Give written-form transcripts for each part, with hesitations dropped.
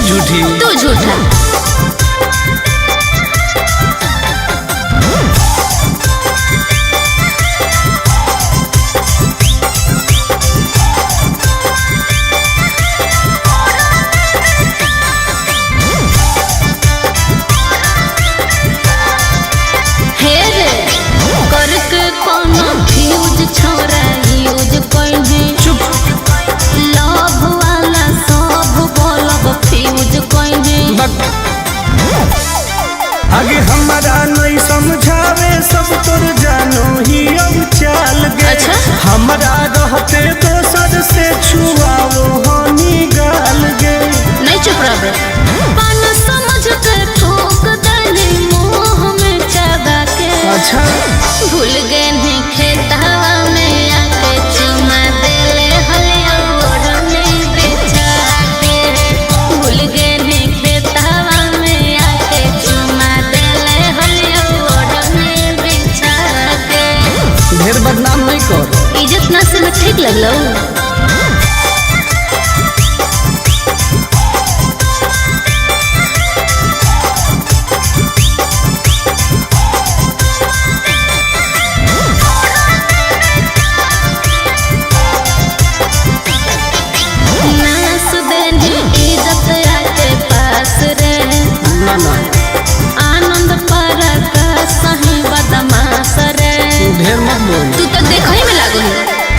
झूठी तू झूठा। आगे हमारा नहीं समझावे सब तोर जानो ही अब चाल गे। अच्छा? हमारा रहते दोसर से छुआओ हनी गाल गे। नहीं चुप रह। पान समझ के ठोक दले मोह में चबा के। अच्छा भूल गए नहीं खेतवा में आके चुमा देले हलिया ओढ़ने बेचा के। भूल गए नहीं खेतवा में आके चुमा देले हलिया ओढ़ने बेचा के। ढेर बदनाम नहीं कर। इज्जत ना से ठीक लगलो। आनंद पर सही बदमाश रे। ढेर मत बोल। तू तो देखई में लागो है।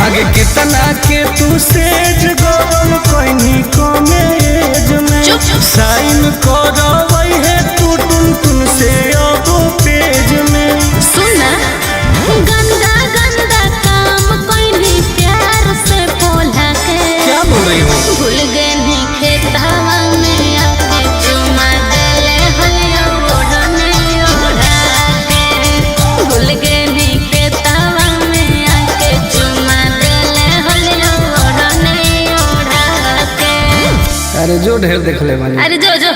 आगे कितना के तू सेज गोल कोई कमे एज में। चुप। साइन करवई है तू टुन से अब पेज में। सुन गंदा गंदा काम कोई प्यार से बोला के। क्या बोल रही हो? भूल गए नहीं खेतवा में आके चुमा देले हलिया ओढ़ने ओढ़ा के। भूल गए नहीं खेतवा में आके चुमा देले हलिया ओढ़ने ओढ़ा के। अरे जो ढेर देख ले वाली। अरे जो जो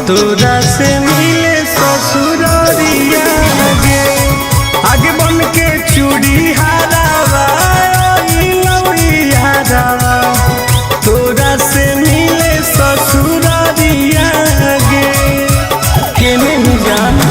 तोरा से मिले ससुरिया गे। आगे बन के चूड़ी हारावा हारावा। तोरा से मिले ससुरिया गे। के नहीं जाना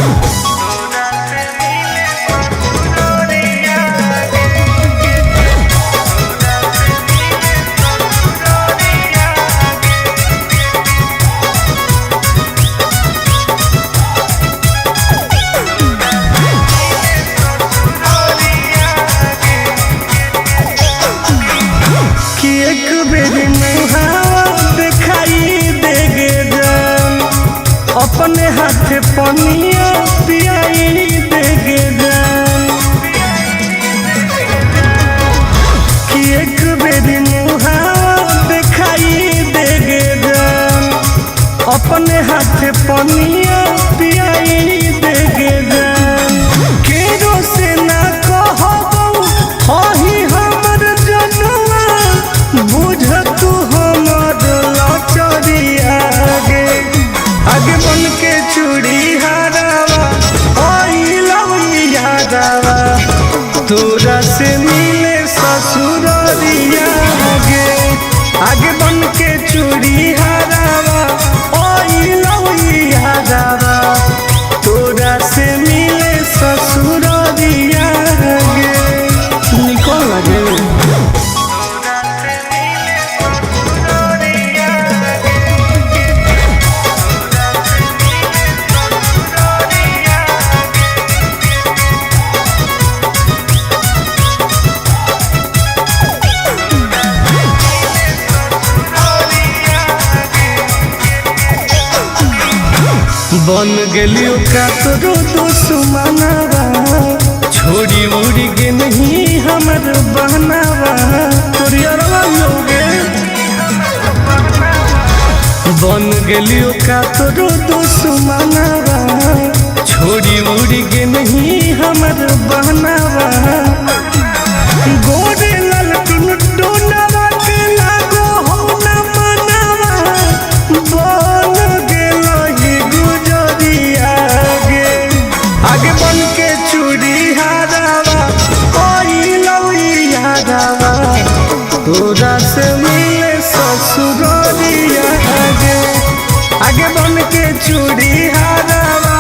अपने हाथ पनिया पियाई देगे जान। कि एक बेरी मुहावा दिखाई देगे जान। अपने हाथ पनिया पियाई देगे जान। केरो से ना कहबो हही हमर जनवा। बुझ तू हमर लचरिया गे। आगे बन के चूड़ी हारावा यादावा। तोरा से मिले ससुरिया गे। आगे बन के चूड़ी हारावा यादावा। तोरा से मिले ससुरिया गे। निकल लगे बन गेलियो का तोरो दुश्मनवा छोड़ी उड़ी के नहीं हमर बहनावा तोरी अरवा योगे बन गेलियो का तोरो दुश्मनवा छोड़ी उड़ी के नहीं हमर बहनावा गोरे लाल टुनटुनवा के लागो हो न मनवा बन गेलो ही गुजरिया आगे बन के चूड़ी हारावा ओई लौइया रावा तोरा से मिले ससुरिया आगे बन के चूड़ी हारावा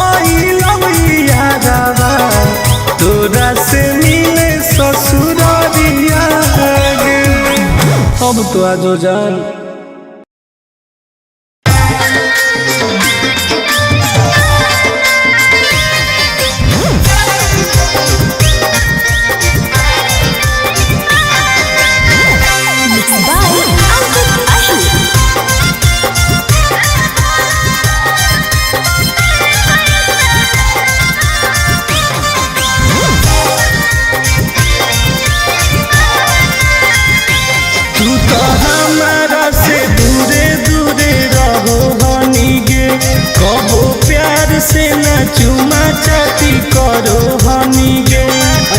ओई लौइया रावा तोरा से मिले ससुरिया अब तो आजो जान तू तो हमारा से दूरे दूरे रहो हनी गे कबो प्यार से न चुमा चाटी करो हनी गे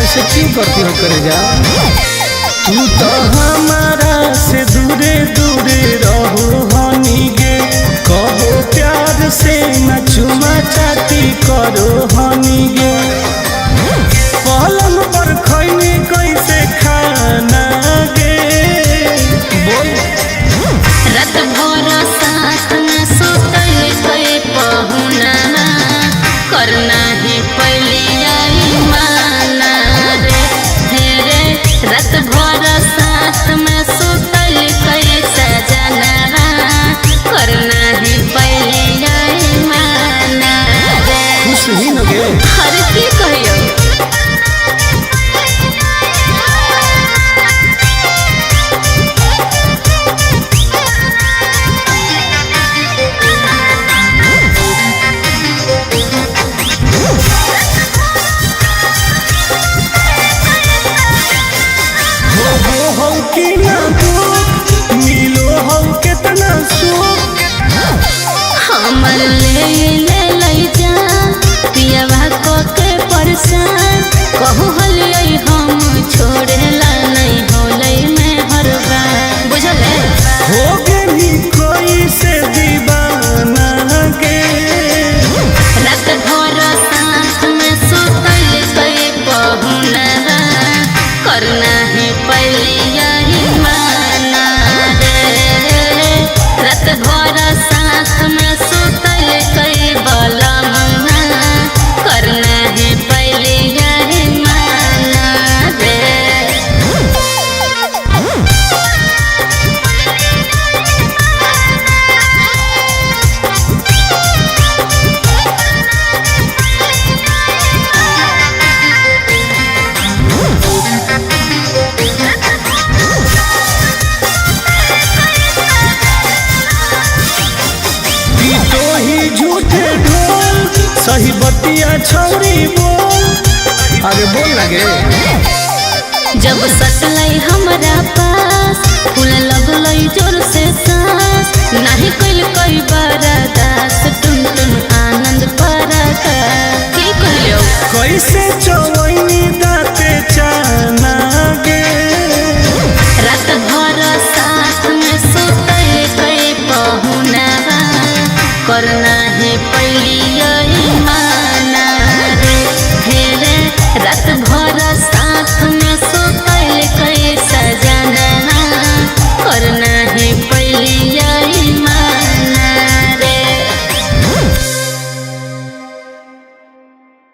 ऐसे क्यों करती हो करे जा तू तो हमारा से दूरे दूरे रहो हनी गे कबो प्यार से न चुमा चाटी करो हनी गे पलंग पर खैनी कैसे खाना गे रात भर साथ में सुतल गए पहुना करना ही पहलिया माना रे रात भर साथ में सुतल गए सजना करना ही पहलिया माना रे खुश ही न गे हर की कहियो हो कि ना दुख मिलो हो कितना सुख हमर ले जा पियवा को के परेशान कहू हलियै हम छोड़ेला नहीं होलै में हर बार बुझले हो गेली कोई से दीवाना के रात भर साथ में सुतल गए पहुना करना ही पहलिया ही माना रे रात भर साथ में सुतल गए बलमुना करना ही पहलिया ही माना रे पीटो ही झूठे ढोल सही बतिया छौरी बोल आगे बोल लगे जब सटलै हमरा पास फूल लगलै जोर से सांस नहीं कइल कई बरदास टुन टुन आनंद परका की कहियो कैसे चौ